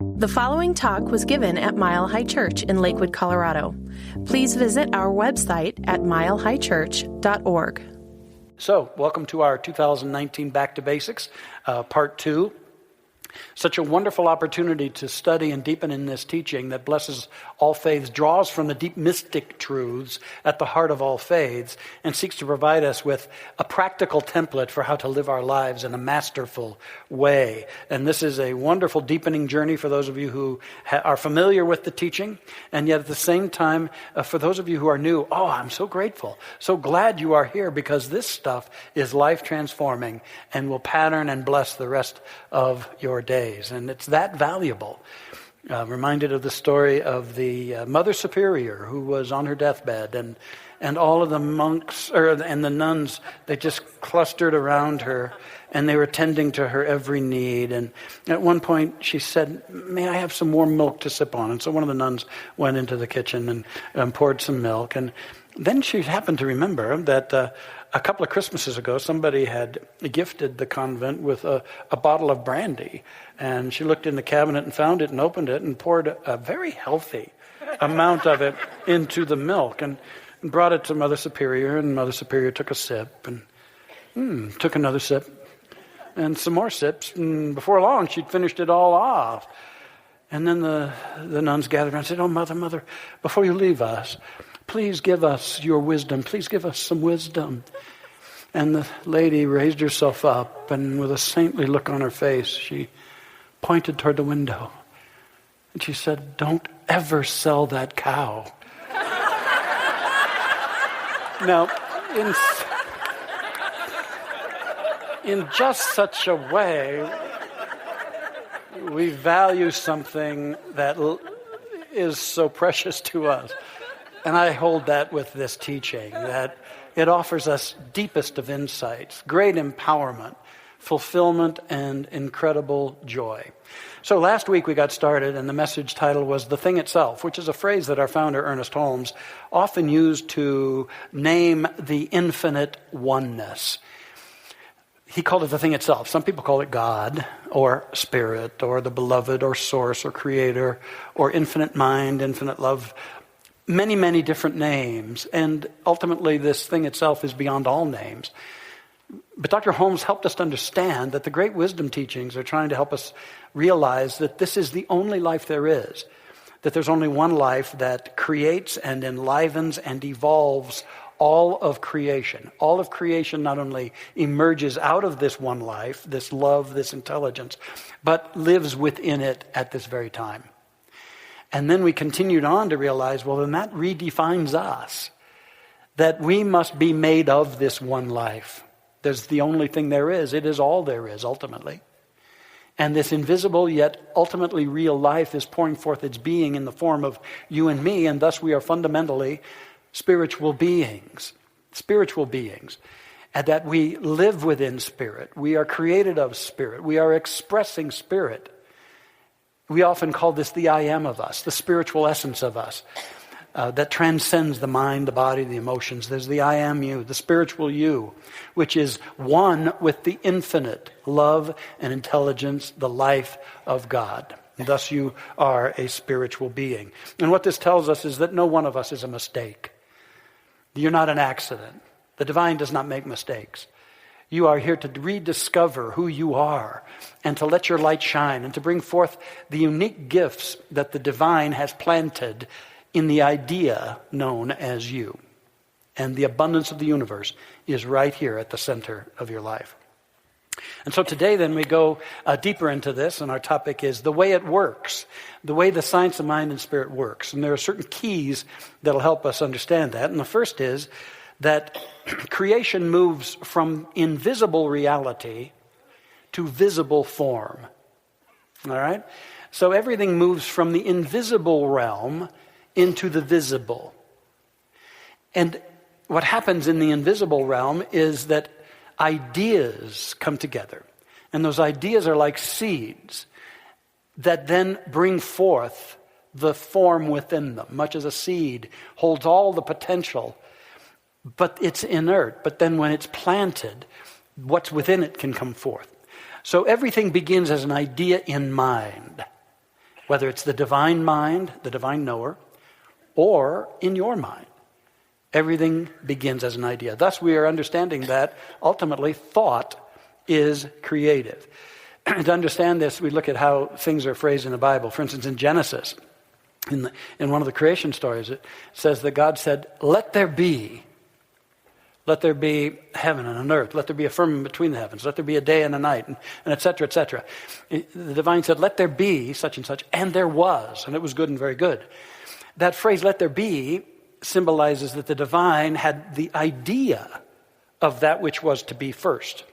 The following talk was given at Mile High Church in Lakewood, Colorado. Please visit our website at milehighchurch.org. So, welcome to our 2019 Back to Basics, Part 2. Such a wonderful opportunity to study and deepen in this teaching that blesses all faiths, draws from the deep mystic truths at the heart of all faiths, and seeks to provide us with a practical template for how to live our lives in a masterful way. And this is a wonderful deepening journey for those of you who are familiar with the teaching, and yet at the same time, for those of you who are new, I'm so grateful, so glad you are here, because this stuff is life-transforming and will pattern and bless the rest of your days. And it's that valuable. Reminded of the story of the Mother Superior who was on her deathbed, and all of the monks and the nuns, they just clustered around her, and they were tending to her every need. And at one point she said, "May I have some warm milk to sip on?" And so one of the nuns went into the kitchen and poured some milk. And then she happened to remember that a couple of Christmases ago, somebody had gifted the convent with a bottle of brandy. And she looked in the cabinet and found it and opened it and poured a very healthy amount of it into the milk and brought it to Mother Superior. And Mother Superior took a sip and took another sip and some more sips. And before long, she'd finished it all off. And then the nuns gathered around and said, "Oh, Mother, before you leave us, please give us your wisdom. Please give us some wisdom." And the lady raised herself up, and with a saintly look on her face, she pointed toward the window. And she said, "Don't ever sell that cow." Now, in just such a way, we value something that is so precious to us. And I hold that with this teaching, that it offers us deepest of insights, great empowerment, fulfillment, and incredible joy. So last week we got started, and the message title was "The Thing Itself," which is a phrase that our founder, Ernest Holmes, often used to name the infinite oneness. He called it the thing itself. Some people call it God, or Spirit, or the beloved, or source, or creator, or infinite mind, infinite love. Many, many different names. And ultimately, this thing itself is beyond all names. But Dr. Holmes helped us to understand that the great wisdom teachings are trying to help us realize that this is the only life there is. That there's only one life that creates and enlivens and evolves all of creation. All of creation not only emerges out of this one life, this love, this intelligence, but lives within it at this very time. And then we continued on to realize, well, then that redefines us. That we must be made of this one life. There's the only thing there is. It is all there is, ultimately. And this invisible yet ultimately real life is pouring forth its being in the form of you and me, and thus we are fundamentally spiritual beings. Spiritual beings. And that we live within spirit. We are created of spirit. We are expressing spirit. We often call this the I am of us, the spiritual essence of us, that transcends the mind, the body, the emotions. There's the I am you, the spiritual you, which is one with the infinite love and intelligence, the life of God. And thus you are a spiritual being. And what this tells us is that no one of us is a mistake. You're not an accident. The divine does not make mistakes. You are here to rediscover who you are and to let your light shine and to bring forth the unique gifts that the divine has planted in the idea known as you. And the abundance of the universe is right here at the center of your life. And so today then we go deeper into this, and our topic is the way it works, the way the science of mind and spirit works. And there are certain keys that will help us understand that. And the first is that creation moves from invisible reality to visible form. All right? So everything moves from the invisible realm into the visible. And what happens in the invisible realm is that ideas come together. And those ideas are like seeds that then bring forth the form within them, much as a seed holds all the potential, but it's inert. But then when it's planted, what's within it can come forth. So everything begins as an idea in mind. whether it's the divine mind, the divine knower, or in your mind. Everything begins as an idea. Thus, we are understanding that ultimately thought is creative. To understand this, we look at how things are phrased in the Bible. For instance, in Genesis, in one of the creation stories, it says that God said, let there be heaven and an earth, let there be a firmament between the heavens, let there be a day and a night, and et cetera, et cetera. The divine said, let there be such and such, and there was, and it was good and very good. That phrase, let there be, symbolizes that the divine had the idea of that which was to be first.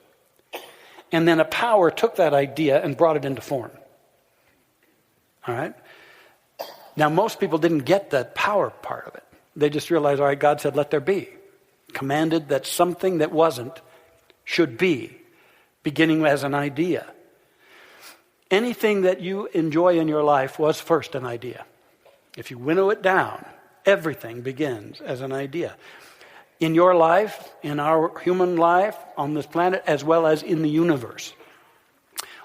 And then a power took that idea and brought it into form. All right? Now, most people didn't get that power part of it. They just realized, all right, God said, let there be. Commanded that something that wasn't should be, beginning as an idea. Anything that you enjoy in your life was first an idea. If you winnow it down, everything begins as an idea. In your life, in our human life, on this planet, as well as in the universe,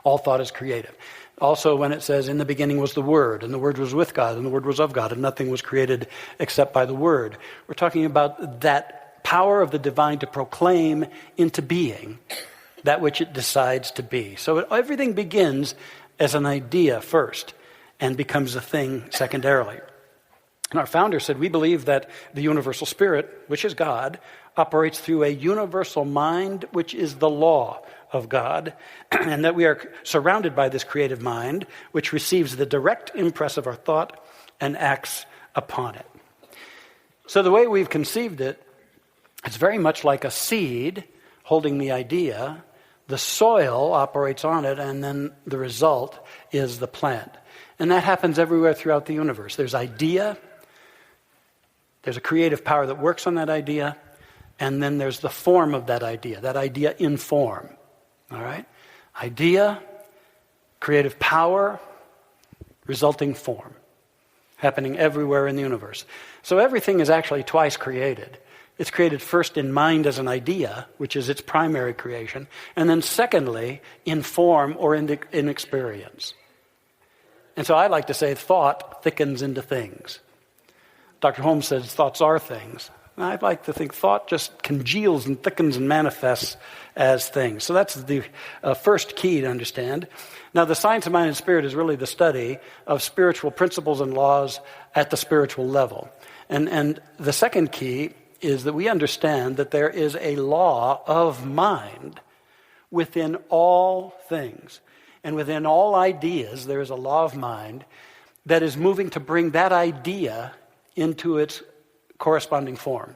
all thought is creative. Also, when it says, in the beginning was the Word, and the Word was with God, and the Word was of God, and nothing was created except by the Word. We're talking about that power of the divine to proclaim into being that which it decides to be. So everything begins as an idea first, and becomes a thing secondarily. And our founder said, we believe that the universal spirit, which is God, operates through a universal mind, which is the law of God, and that we are surrounded by this creative mind, which receives the direct impress of our thought and acts upon it. So the way we've conceived it, it's very much like a seed holding the idea. The soil operates on it, and then the result is the plant. And that happens everywhere throughout the universe. There's idea, there's a creative power that works on that idea, and then there's the form of that idea in form. All right? Idea, creative power, resulting form, happening everywhere in the universe. So everything is actually twice created. It's created first in mind as an idea, which is its primary creation, and then secondly, in form or in experience. And so I like to say thought thickens into things. Dr. Holmes says thoughts are things. And I'd like to think thought just congeals and thickens and manifests as things. So that's the first key to understand. Now, the science of mind and spirit is really the study of spiritual principles and laws at the spiritual level. And the second key is that we understand that there is a law of mind within all things. And within all ideas, there is a law of mind that is moving to bring that idea into its corresponding form.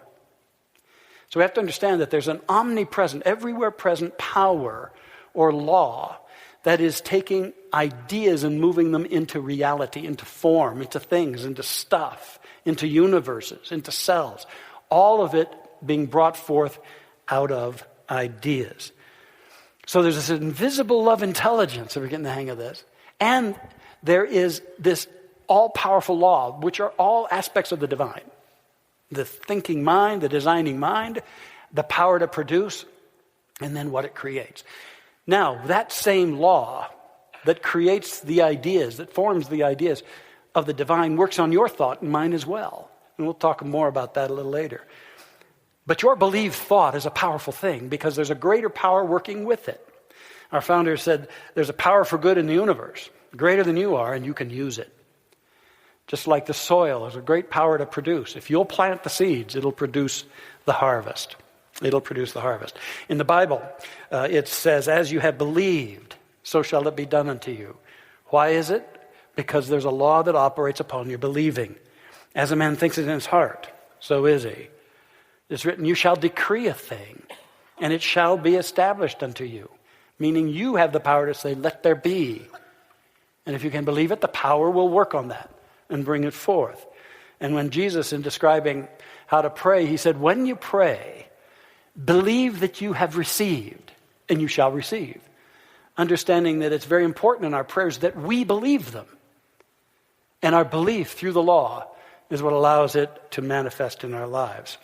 So we have to understand that there's an omnipresent, everywhere present power or law that is taking ideas and moving them into reality, into form, into things, into stuff, into universes, into cells. All of it being brought forth out of ideas. So there's this invisible love intelligence, if we're getting the hang of this. And there is this all-powerful law, which are all aspects of the divine. The thinking mind, the designing mind, the power to produce, and then what it creates. Now, that same law that creates the ideas, that forms the ideas of the divine, works on your thought and mind as well. And we'll talk more about that a little later. But your believed thought is a powerful thing because there's a greater power working with it. Our founder said there's a power for good in the universe, greater than you are, and you can use it. Just like the soil, there's a great power to produce. If you'll plant the seeds, it'll produce the harvest. It'll produce the harvest. In the Bible, it says, as you have believed, so shall it be done unto you. Why is it? Because there's a law that operates upon your believing. As a man thinks it in his heart, so is he. It's written, you shall decree a thing, and it shall be established unto you. Meaning you have the power to say, let there be. And if you can believe it, the power will work on that and bring it forth. And when Jesus, in describing how to pray, he said, when you pray, believe that you have received, and you shall receive. Understanding that it's very important in our prayers that we believe them. And our belief through the law is what allows it to manifest in our lives.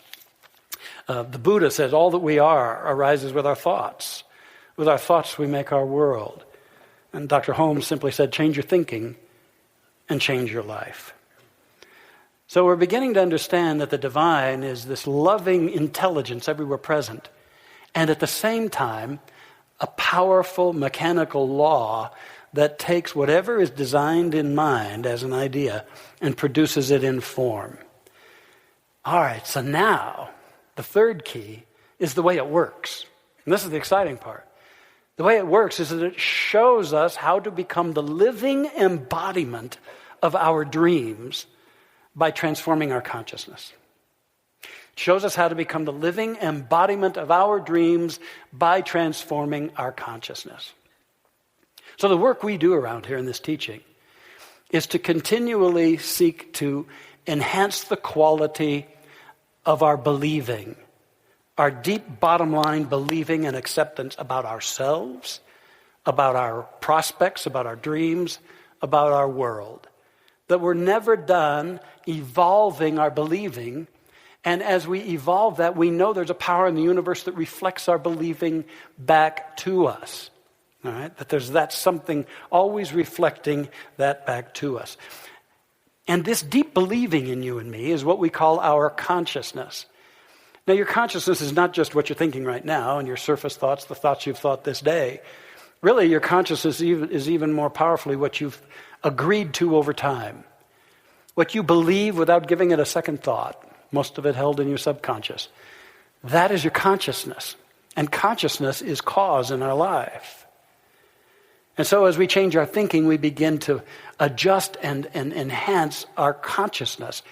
The Buddha says all that we are arises with our thoughts. With our thoughts we make our world. And Dr. Holmes simply said, change your thinking and change your life. So we're beginning to understand that the divine is this loving intelligence everywhere present, and at the same time, a powerful mechanical law that takes whatever is designed in mind as an idea and produces it in form. All right, so now the third key is the way it works. And this is the exciting part. The way it works is that it shows us how to become the living embodiment of our dreams by transforming our consciousness. It shows us how to become the living embodiment of our dreams by transforming our consciousness. So the work we do around here in this teaching is to continually seek to enhance the quality of our believing, our deep bottom line believing and acceptance about ourselves, about our prospects, about our dreams, about our world. That we're never done evolving our believing, and as we evolve that, we know there's a power in the universe that reflects our believing back to us. All right? That's something always reflecting that back to us. And this deep believing in you and me is what we call our consciousness. Now, your consciousness is not just what you're thinking right now and your surface thoughts, the thoughts you've thought this day. Really, your consciousness is even more powerfully what you've agreed to over time. What you believe without giving it a second thought, most of it held in your subconscious. That is your consciousness. And consciousness is cause in our life. And so as we change our thinking, we begin to adjust and enhance our consciousness.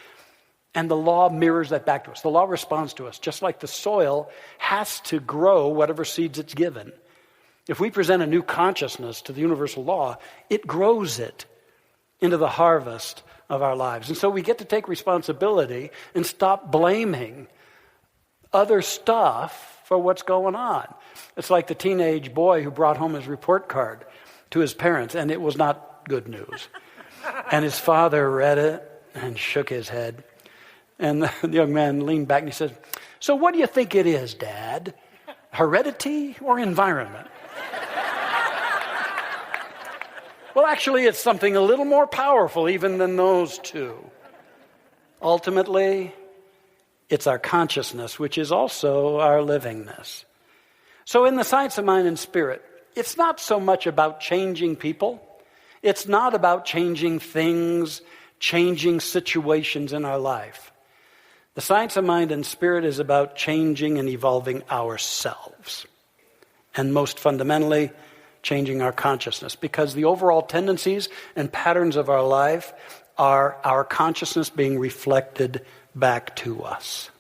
And the law mirrors that back to us. The law responds to us, just like the soil has to grow whatever seeds it's given. If we present a new consciousness to the universal law, it grows it into the harvest of our lives. And so we get to take responsibility and stop blaming other stuff for what's going on. It's like the teenage boy who brought home his report card to his parents, and it was not good news. And his father read it and shook his head. And the young man leaned back and he said, "So what do you think it is, Dad? Heredity or environment?" Well, actually, it's something a little more powerful even than those two. Ultimately, it's our consciousness, which is also our livingness. So in the science of mind and spirit, it's not so much about changing people. It's not about changing things, changing situations in our life. The science of mind and spirit is about changing and evolving ourselves. And most fundamentally, changing our consciousness. Because the overall tendencies and patterns of our life are our consciousness being reflected back to us.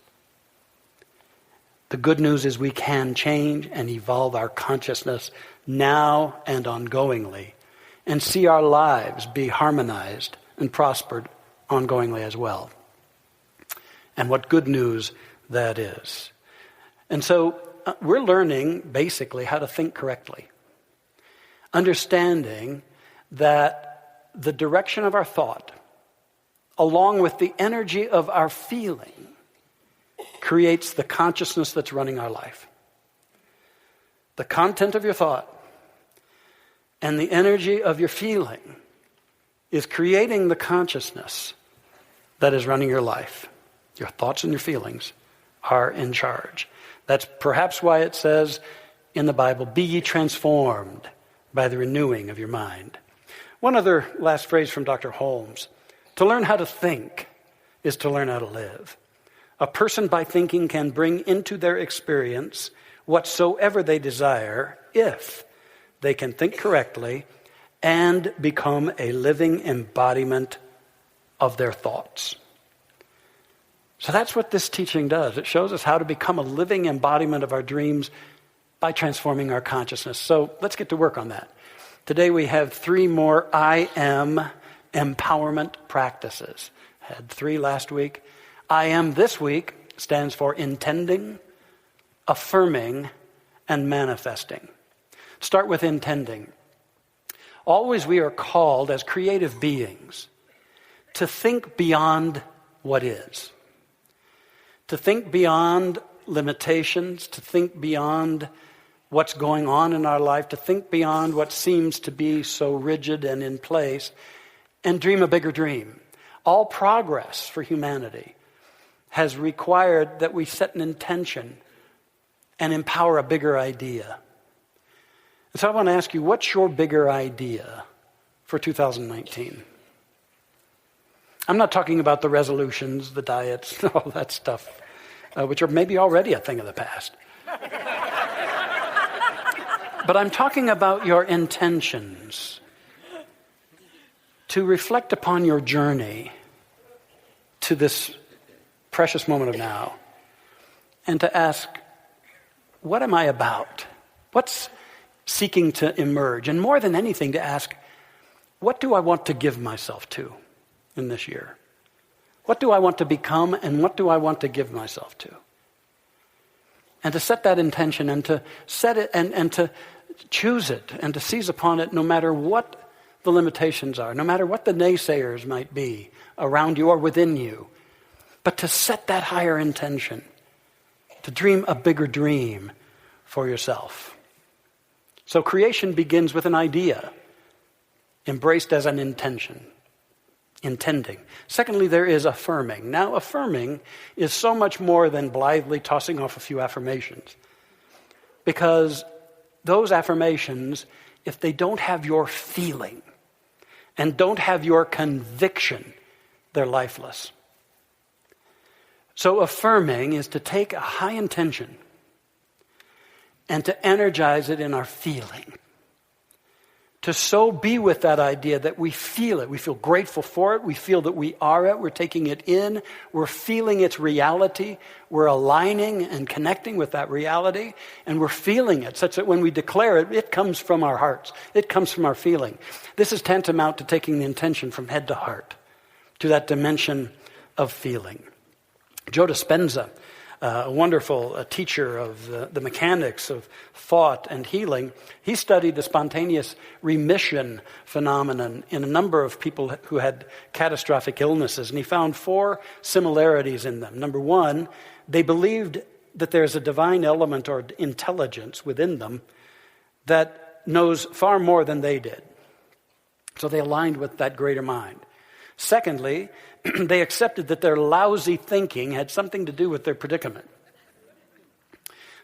The good news is we can change and evolve our consciousness now and ongoingly, and see our lives be harmonized and prospered ongoingly as well. And what good news that is. And so we're learning basically how to think correctly. Understanding that the direction of our thought, along with the energy of our feeling, creates the consciousness that's running our life. The content of your thought and the energy of your feeling is creating the consciousness that is running your life. Your thoughts and your feelings are in charge. That's perhaps why it says in the Bible, "Be ye transformed by the renewing of your mind." One other last phrase from Dr. Holmes. To learn how to think is to learn how to live. A person by thinking can bring into their experience whatsoever they desire if they can think correctly and become a living embodiment of their thoughts. So that's what this teaching does. It shows us how to become a living embodiment of our dreams by transforming our consciousness. So let's get to work on that. Today we have 3 more I am empowerment practices. Had 3 last week. I am this week stands for intending, affirming, and manifesting. Start with intending. Always we are called as creative beings to think beyond what is. To think beyond limitations, to think beyond what's going on in our life, to think beyond what seems to be so rigid and in place, and dream a bigger dream. All progress for humanity has required that we set an intention and empower a bigger idea. And so I want to ask you, what's your bigger idea for 2019? I'm not talking about the resolutions, the diets, all that stuff, which are maybe already a thing of the past. But I'm talking about your intentions to reflect upon your journey to this precious moment of now and to ask, what am I about? What's seeking to emerge? And more than anything, to ask, what do I want to give myself to in this year? What do I want to become, and what do I want to give myself to? And to set that intention and to set it and to choose it and to seize upon it no matter what the limitations are, no matter what the naysayers might be around you or within you, but to set that higher intention, to dream a bigger dream for yourself. So creation begins with an idea, embraced as an intention, intending. Secondly, there is affirming. Now, affirming is so much more than blithely tossing off a few affirmations. Because those affirmations, if they don't have your feeling and don't have your conviction, they're lifeless. So affirming is to take a high intention and to energize it in our feeling. To so be with that idea that we feel it. We feel grateful for it. We feel that we are it. We're taking it in. We're feeling its reality. We're aligning and connecting with that reality. And we're feeling it such that when we declare it, it comes from our hearts. It comes from our feeling. This is tantamount to taking the intention from head to heart, to that dimension of feeling. Joe Dispenza, a wonderful teacher of the mechanics of thought and healing, he studied the spontaneous remission phenomenon in a number of people who had catastrophic illnesses, and he found 4 similarities in them. Number 1, they believed that there's a divine element or intelligence within them that knows far more than they did. So they aligned with that greater mind. Secondly, they accepted that their lousy thinking had something to do with their predicament.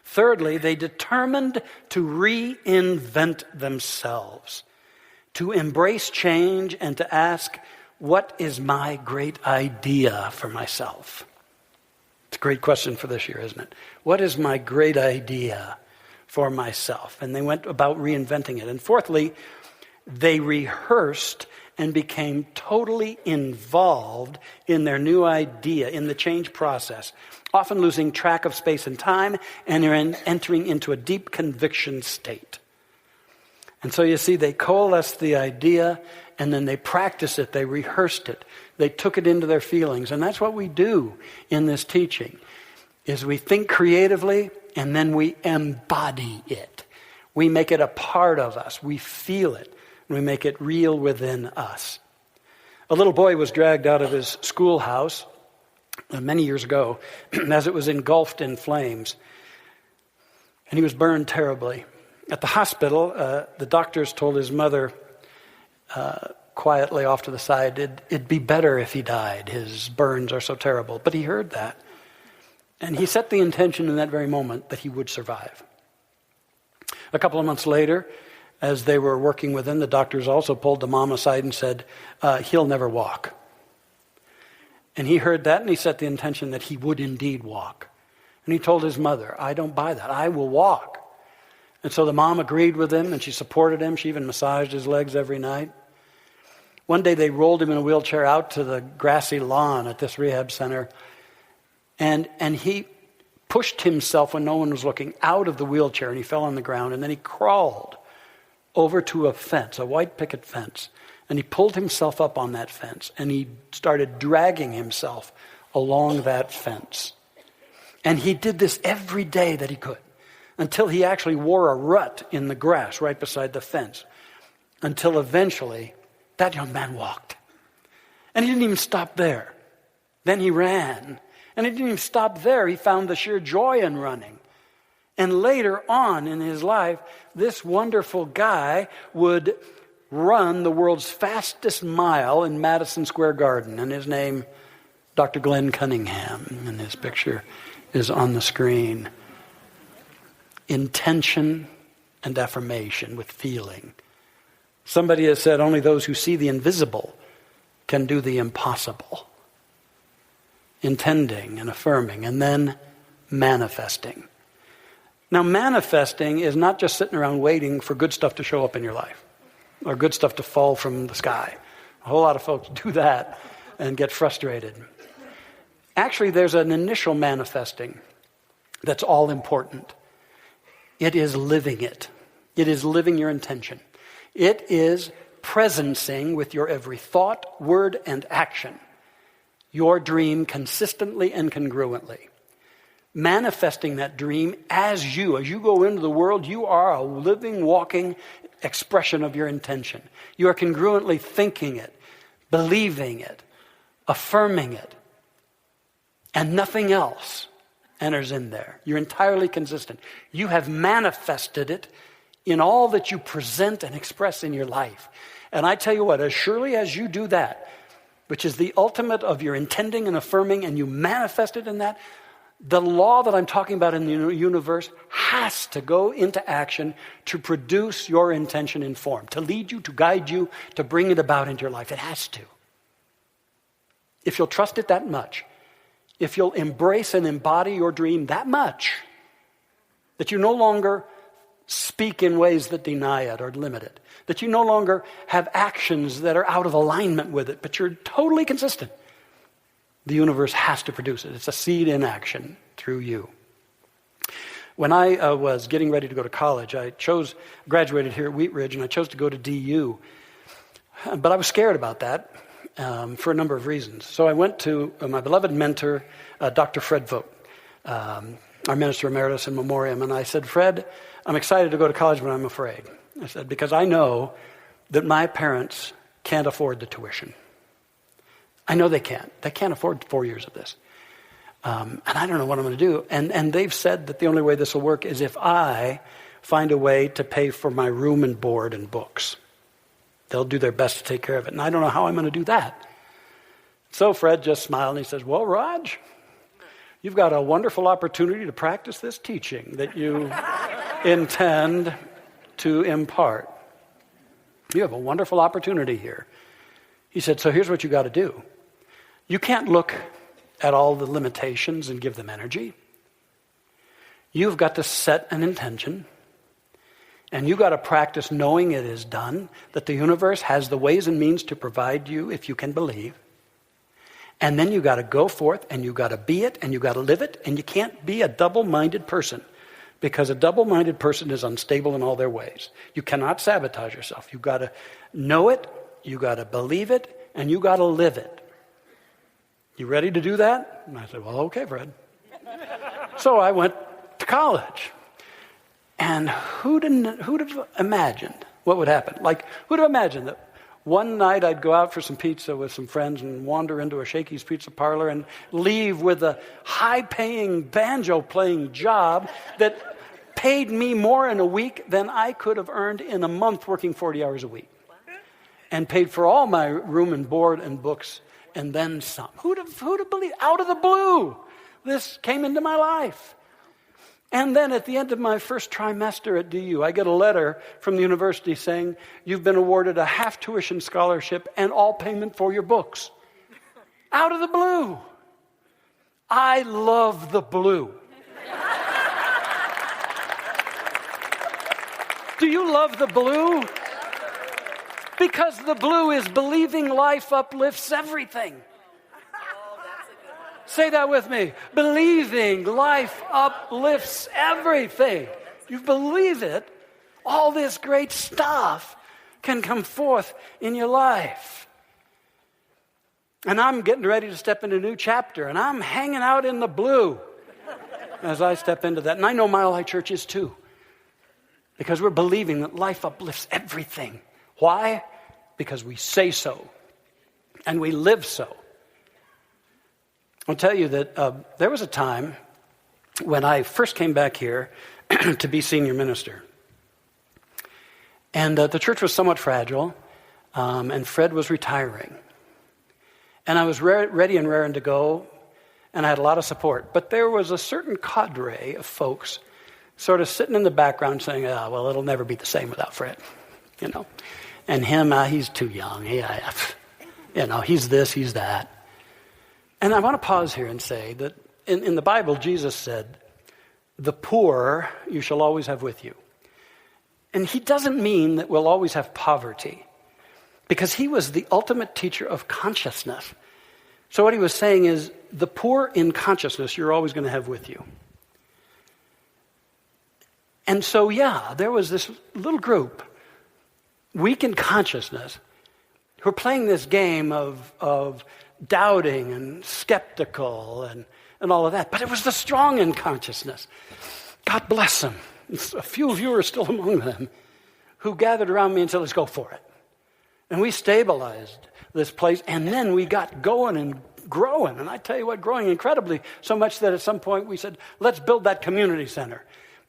Thirdly, they determined to reinvent themselves, to embrace change and to ask, what is my great idea for myself? It's a great question for this year, isn't it? What is my great idea for myself? And they went about reinventing it. And fourthly, they rehearsed and became totally involved in their new idea, in the change process, often losing track of space and time and entering into a deep conviction state. And so you see, they coalesced the idea and then they practiced it, they rehearsed it, they took it into their feelings. And that's what we do in this teaching, is we think creatively and then we embody it. We make it a part of us, we feel it. We make it real within us. A little boy was dragged out of his schoolhouse many years ago as it was engulfed in flames. And he was burned terribly. At the hospital, the doctors told his mother quietly off to the side, it'd be better if he died. His burns are so terrible. But he heard that. And he set the intention in that very moment that he would survive. A couple of months later, as they were working with him, the doctors also pulled the mom aside and said, he'll never walk. And he heard that and he set the intention that he would indeed walk. And he told his mother, I don't buy that. I will walk. And so the mom agreed with him and she supported him. She even massaged his legs every night. One day they rolled him in a wheelchair out to the grassy lawn at this rehab center. And he pushed himself when no one was looking out of the wheelchair and he fell on the ground. And then he crawled over to a fence, a white picket fence, and he pulled himself up on that fence, and he started dragging himself along that fence. And he did this every day that he could, until he actually wore a rut in the grass right beside the fence, until eventually that young man walked. And he didn't even stop there. Then he ran, and he didn't even stop there. He found the sheer joy in running. And later on in his life, this wonderful guy would run the world's fastest mile in Madison Square Garden, and his name, Dr. Glenn Cunningham, and his picture is on the screen. Intention and affirmation with feeling. Somebody has said only those who see the invisible can do the impossible. Intending and affirming, and then manifesting. Now, manifesting is not just sitting around waiting for good stuff to show up in your life or good stuff to fall from the sky. A whole lot of folks do that and get frustrated. Actually, there's an initial manifesting that's all important. It is living it. It is living your intention. It is presencing with your every thought, word, and action your dream consistently and congruently. Manifesting that dream as you go into the world, you are a living, walking expression of your intention. You are congruently thinking it, believing it, affirming it, and nothing else enters in there. You're entirely consistent. You have manifested it in all that you present and express in your life. And I tell you what, as surely as you do that, which is the ultimate of your intending and affirming, and you manifest it in that, the law that I'm talking about in the universe has to go into action to produce your intention in form, to lead you, to guide you, to bring it about into your life. It has to. If you'll trust it that much, if you'll embrace and embody your dream that much, that you no longer speak in ways that deny it or limit it, that you no longer have actions that are out of alignment with it, but you're totally consistent, the universe has to produce it. It's a seed in action through you. When I was getting ready to go to college, I graduated here at Wheat Ridge, and I chose to go to DU. But I was scared about that for a number of reasons. So I went to my beloved mentor, Dr. Fred Vogt, our minister emeritus in memoriam, and I said, Fred, I'm excited to go to college, but I'm afraid. I said, because I know that my parents can't afford the tuition. I know they can't. They can't afford 4 years of this. And I don't know what I'm going to do. And they've said that the only way this will work is if I find a way to pay for my room and board and books. They'll do their best to take care of it. And I don't know how I'm going to do that. So Fred just smiled and he says, well, Raj, you've got a wonderful opportunity to practice this teaching that you intend to impart. You have a wonderful opportunity here. He said, so here's what you got to do. You can't look at all the limitations and give them energy. You've got to set an intention, and you've got to practice knowing it is done, that the universe has the ways and means to provide you if you can believe. And then you got to go forth, and you got to be it, and you got to live it, and you can't be a double-minded person, because a double-minded person is unstable in all their ways. You cannot sabotage yourself. You've got to know it, you got to believe it, and you got to live it. You ready to do that? And I said, well, okay, Fred. So I went to college. And who'd have imagined what would happen? Like, who'd have imagined that one night I'd go out for some pizza with some friends and wander into a Shakey's Pizza Parlor and leave with a high-paying, banjo-playing job that paid me more in a week than I could have earned in a month working 40 hours a week. And paid for all my room and board and books and then some. Who'd have believed? Out of the blue, this came into my life. And then at the end of my first trimester at DU, I get a letter from the university saying, you've been awarded a half tuition scholarship and all payment for your books. Out of the blue. I love the blue. Do you love the blue? Because the blue is believing life uplifts everything. Say that with me. Believing life uplifts everything. You believe it, all this great stuff can come forth in your life. And I'm getting ready to step into a new chapter, and I'm hanging out in the blue as I step into that. And I know Mile High Church is too, because we're believing that life uplifts everything. Why? Because we say so, and we live so. I'll tell you that there was a time when I first came back here to be senior minister. And the church was somewhat fragile, and Fred was retiring. And I was ready and raring to go, and I had a lot of support. But there was a certain cadre of folks sort of sitting in the background saying, oh, well, it'll never be the same without Fred, you know. And him, he's too young. He's this, he's that. And I want to pause here and say that in the Bible, Jesus said, the poor you shall always have with you. And he doesn't mean that we'll always have poverty, because he was the ultimate teacher of consciousness. So what he was saying is, the poor in consciousness you're always going to have with you. And so, there was this little group, weak in consciousness, who are playing this game of doubting and skeptical and all of that. But it was the strong in consciousness. God bless them. A few of you are still among them who gathered around me and said, let's go for it. And we stabilized this place, and then we got going and growing. And I tell you what, growing incredibly, so much that at some point we said, let's build that community center.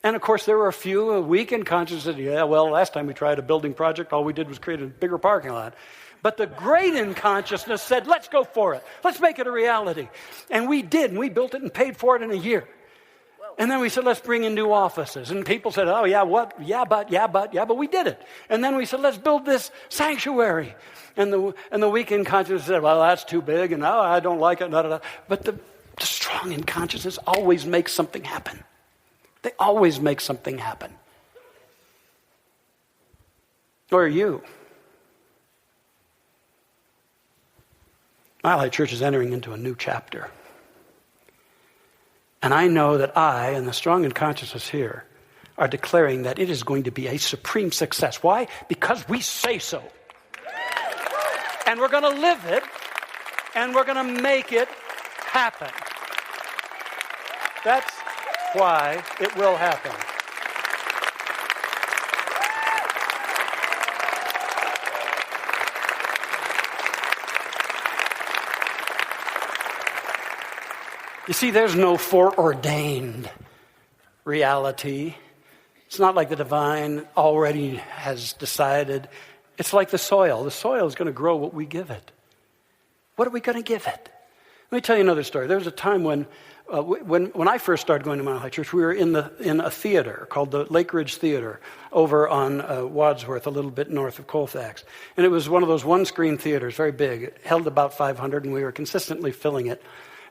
And of course, there were a few weak in consciousness. Last time we tried a building project, all we did was create a bigger parking lot. But the great in consciousness said, let's go for it. Let's make it a reality. And we did, and we built it and paid for it in a year. And then we said, let's bring in new offices. And people said, oh, yeah, what? Yeah, but we did it. And then we said, let's build this sanctuary. And the weak in consciousness said, well, that's too big, and I don't like it. But the strong in consciousness always makes something happen. They always make something happen. Or are you? Mile High Church is entering into a new chapter. And I know that I and the strong in consciousness here are declaring that it is going to be a supreme success. Why? Because we say so. And we're going to live it, and we're going to make it happen. That's why it will happen. You see, there's no foreordained reality. It's not like the divine already has decided. It's like the soil. The soil is going to grow what we give it. What are we going to give it? Let me tell you another story. There was a time when I first started going to Mile High Church, we were in a theater called the Lake Ridge Theater over on Wadsworth, a little bit north of Colfax. And it was one of those one-screen theaters, very big. It held about 500, and we were consistently filling it.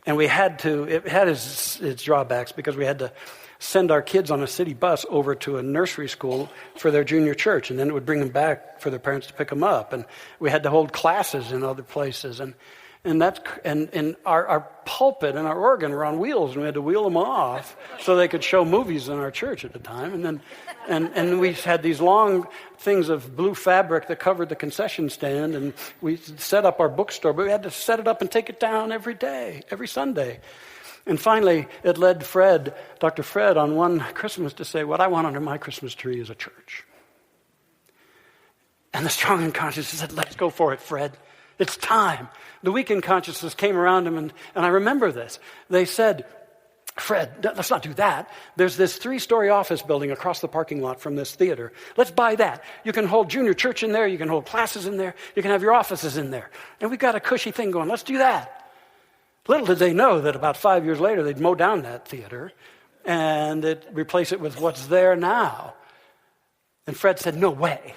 And it had its drawbacks, because we had to send our kids on a city bus over to a nursery school for their junior church, and then it would bring them back for their parents to pick them up. And we had to hold classes in other places, and our pulpit and our organ were on wheels, and we had to wheel them off so they could show movies in our church at the time. And we had these long things of blue fabric that covered the concession stand, and we set up our bookstore, but we had to set it up and take it down every day, every Sunday. And finally, it led Dr. Fred, on one Christmas to say, what I want under my Christmas tree is a church. And the strong in consciousness said, let's go for it, Fred. It's time. The weak in consciousness came around him, and I remember this. They said, Fred, let's not do that. There's this 3-story office building across the parking lot from this theater. Let's buy that. You can hold junior church in there. You can hold classes in there. You can have your offices in there. And we've got a cushy thing going. Let's do that. Little did they know that about 5 years later, they'd mow down that theater and replace it with what's there now. And Fred said, no way.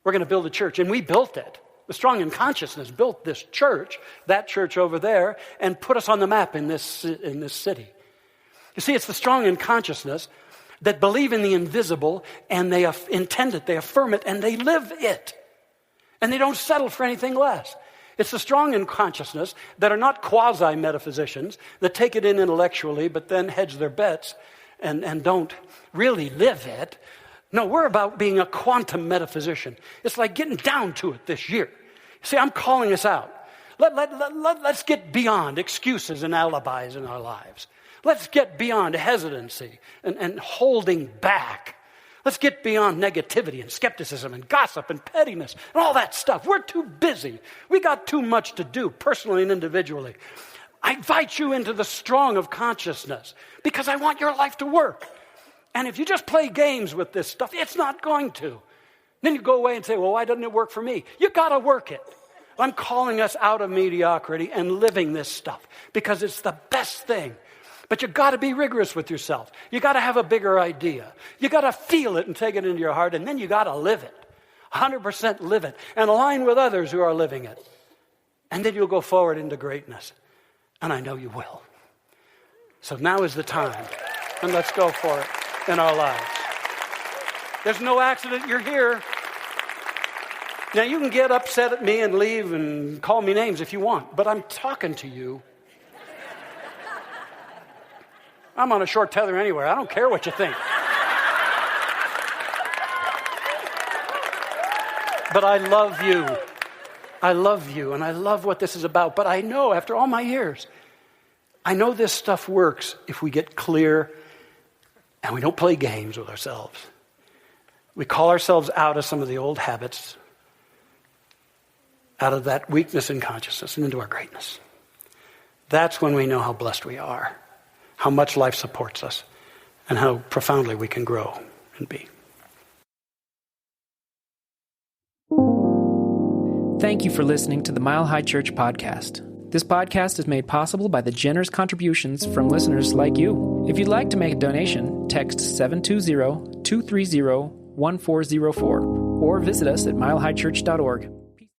We're going to build a church. And we built it. The strong in consciousness built this church, that church over there, and put us on the map in this city. You see, it's the strong in consciousness that believe in the invisible, and they intend it, they affirm it, and they live it. And they don't settle for anything less. It's the strong in consciousness that are not quasi-metaphysicians, that take it in intellectually, but then hedge their bets and don't really live it. No, we're about being a quantum metaphysician. It's like getting down to it this year. See, I'm calling us out. Let's get beyond excuses and alibis in our lives. Let's get beyond hesitancy and holding back. Let's get beyond negativity and skepticism and gossip and pettiness and all that stuff. We're too busy. We got too much to do, personally and individually. I invite you into the strong of consciousness because I want your life to work. And if you just play games with this stuff, it's not going to. Then you go away and say, well, why doesn't it work for me? You got to work it. I'm calling us out of mediocrity and living this stuff because it's the best thing. But you got to be rigorous with yourself. You got to have a bigger idea. You got to feel it and take it into your heart, and then you got to live it. 100% live it and align with others who are living it. And then you'll go forward into greatness. And I know you will. So now is the time. And let's go for it in our lives. There's no accident you're here. Now you can get upset at me and leave and call me names if you want, but I'm talking to you. I'm on a short tether anywhere. I don't care what you think. But I love you. I love you, and I love what this is about. But I know, after all my years, I know this stuff works if we get clear and we don't play games with ourselves. We call ourselves out of some of the old habits, out of that weakness in consciousness and into our greatness. That's when we know how blessed we are, how much life supports us, and how profoundly we can grow and be. Thank you for listening to the Mile High Church podcast. This podcast is made possible by the generous contributions from listeners like you. If you'd like to make a donation, text 720-230-1404 or visit us at milehighchurch.org.